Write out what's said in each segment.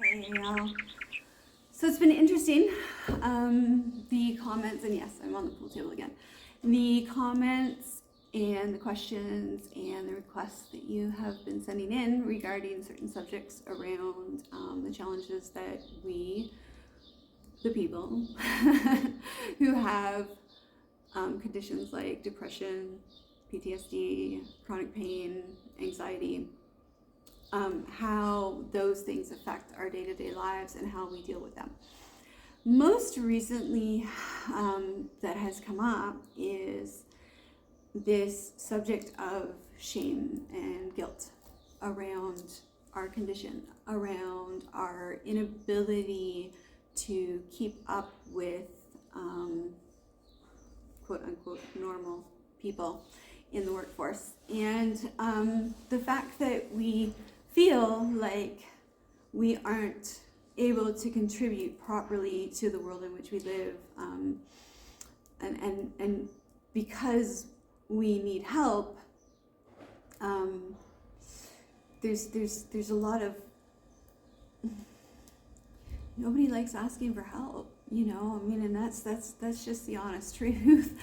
Hey, so it's been interesting. The comments, and yes, I'm on the pool table again. The comments and the questions and the requests that you have been sending in regarding certain subjects around the challenges that we, the people, who have conditions like depression, PTSD, chronic pain, anxiety, how those things affect our day-to-day lives and how we deal with them. Most recently, that has come up is this subject of shame and guilt around our condition, around our inability to keep up with quote unquote normal people in the workforce, and the fact that we feel like we aren't able to contribute properly to the world in which we live, and because we need help, there's a lot of, nobody likes asking for help, you know. I mean, and that's just the honest truth.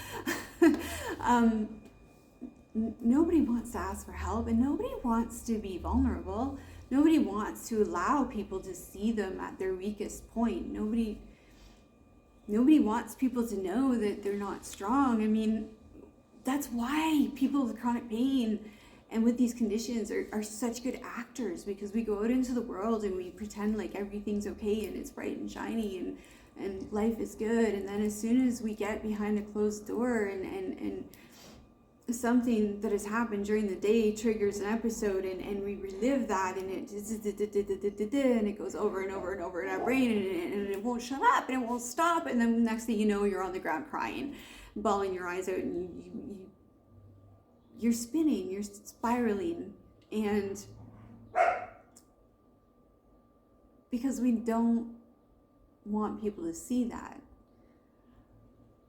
Nobody wants to ask for help, and nobody wants to be vulnerable. Nobody wants to allow people to see them at their weakest point. Nobody wants people to know that they're not strong. I mean, that's why people with chronic pain and with these conditions are such good actors, because we go out into the world and we pretend like everything's okay and it's bright and shiny and life is good, and then as soon as we get behind a closed door and something that has happened during the day triggers an episode, and we relive that, and it goes over and over and over in our brain, and it won't shut up and it won't stop, and then next thing you know, you're on the ground crying, bawling your eyes out, and you're spinning, you're spiraling, and because we don't want people to see that.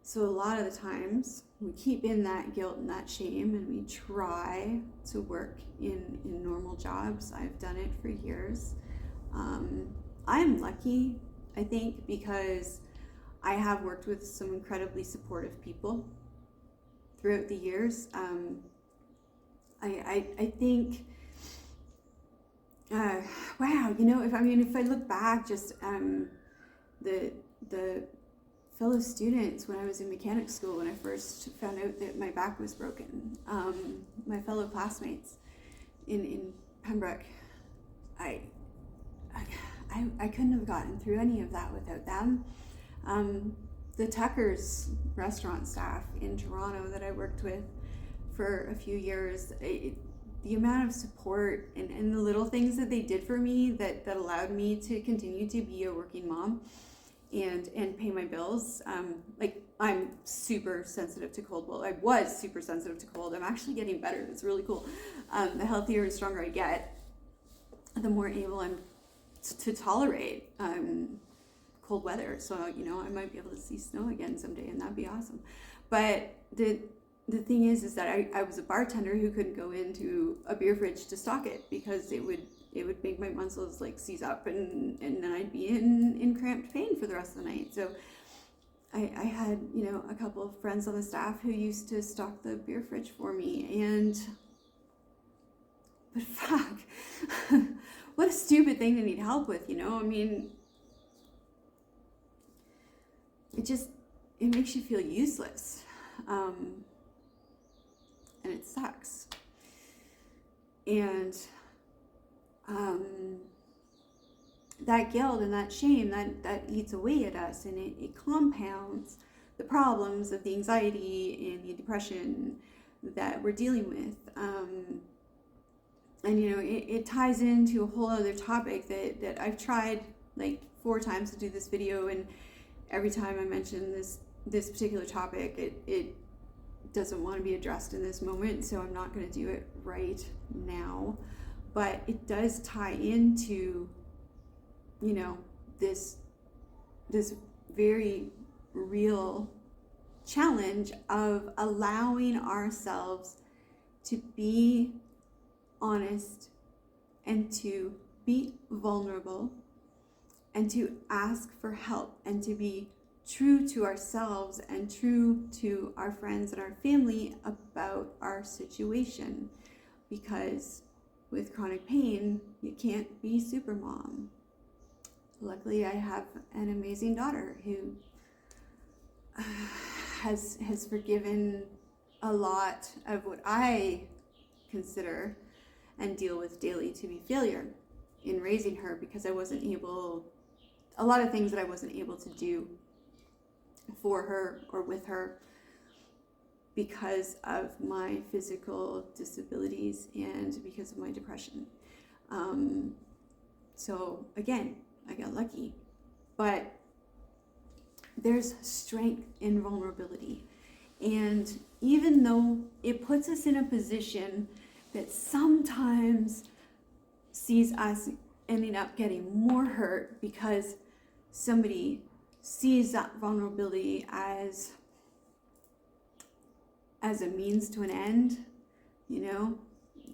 So a lot of the times we keep in that guilt and that shame, and we try to work in normal jobs. I've done it for years. I'm lucky, I think, because I have worked with some incredibly supportive people throughout the years. I think, wow, you know, if I look back, just the fellow students when I was in mechanic school, when I first found out that my back was broken, my fellow classmates in Pembroke, I couldn't have gotten through any of that without them. The Tucker's restaurant staff in Toronto that I worked with for a few years, the amount of support and the little things that they did for me that allowed me to continue to be a working mom and pay my bills. Like, I'm super sensitive to cold. Well, I was super sensitive to cold. I'm actually getting better. It's really cool. The healthier and stronger I get, the more able I'm to tolerate cold weather. So, you know, I might be able to see snow again someday, and that'd be awesome. But the thing is that I was a bartender who couldn't go into a beer fridge to stock it, because it would make my muscles like seize up, and then I'd be in cramped pain for the rest of the night. So I had, you know, a couple of friends on the staff who used to stock the beer fridge for me, but fuck, what a stupid thing to need help with, you know? I mean, it makes you feel useless, and it sucks. And that guilt and that shame, that eats away at us, and it compounds the problems of the anxiety and the depression that we're dealing with. And you know, it ties into a whole other topic that I've tried like 4 times to do this video, and every time I mention this particular topic, it doesn't want to be addressed in this moment, so I'm not going to do it right now. But it does tie into, you know, this very real challenge of allowing ourselves to be honest and to be vulnerable and to ask for help and to be true to ourselves and true to our friends and our family about our situation. Because with chronic pain, you can't be super mom. Luckily, I have an amazing daughter who has forgiven a lot of what I consider and deal with daily to be failure in raising her, because I wasn't able, a lot of things that I wasn't able to do for her or with her because of my physical disabilities and because of my depression. So again, I got lucky, but there's strength in vulnerability. And even though it puts us in a position that sometimes sees us ending up getting more hurt because somebody sees that vulnerability as a means to an end, you know,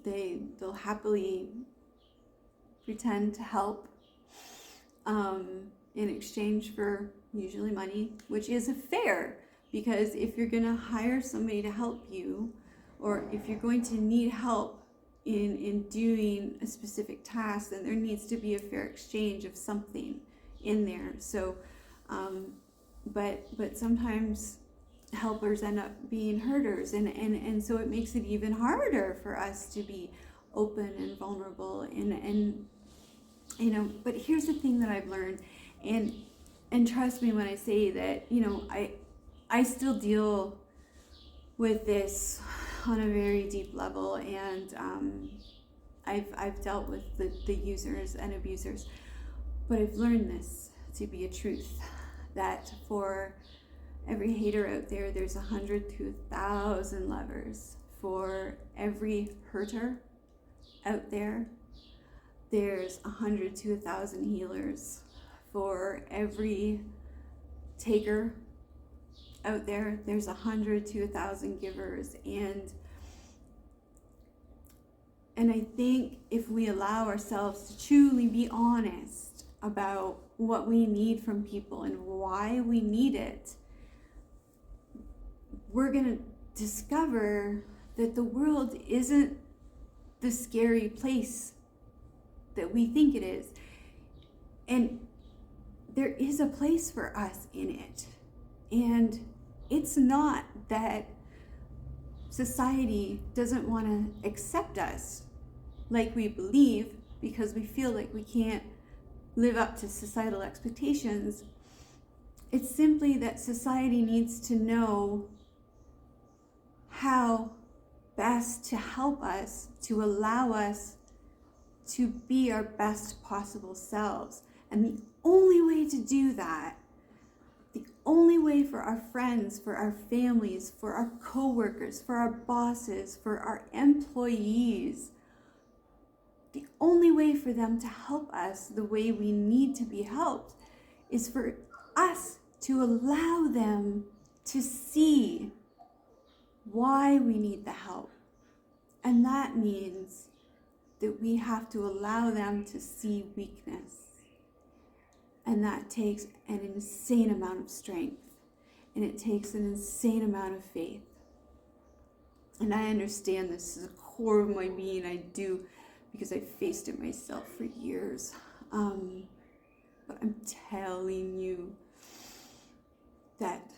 they'll happily pretend to help in exchange for usually money, which is fair, because if you're going to hire somebody to help you, or if you're going to need help in doing a specific task, then there needs to be a fair exchange of something in there. So but sometimes helpers end up being hurters, and so it makes it even harder for us to be open and vulnerable, and you know. But here's the thing that I've learned, and trust me when I say that, you know, I still deal with this on a very deep level, and I've dealt with the users and abusers, but I've learned this to be a truth, that for every hater out there, there's 100 to 1,000 lovers. For every hurter out there, there's 100 to 1,000 healers. For every taker out there, there's 100 to 1,000 givers. And I think if we allow ourselves to truly be honest about what we need from people and why we need it, we're going to discover that the world isn't the scary place that we think it is. And there is a place for us in it. And it's not that society doesn't want to accept us like we believe because we feel like we can't live up to societal expectations. It's simply that society needs to know how best to help us, to allow us to be our best possible selves. And the only way to do that, the only way for our friends, for our families, for our coworkers, for our bosses, for our employees, the only way for them to help us the way we need to be helped is for us to allow them to see why we need the help. And that means that we have to allow them to see weakness. And that takes an insane amount of strength. And it takes an insane amount of faith. And I understand this is a core of my being. I do, because I faced it myself for years. But I'm telling you that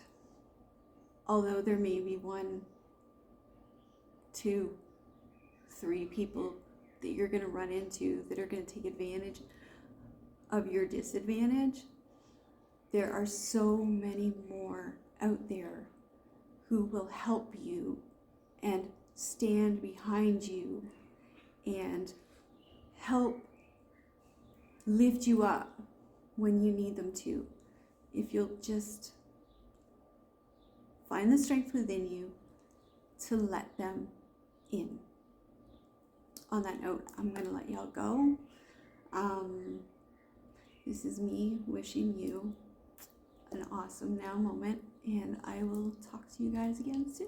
although there may be 1, 2, 3 people that you're going to run into that are going to take advantage of your disadvantage, there are so many more out there who will help you and stand behind you and help lift you up when you need them to, if you'll just find the strength within you to let them in. On that note, I'm going to let y'all go. This is me wishing you an awesome now moment, and I will talk to you guys again soon.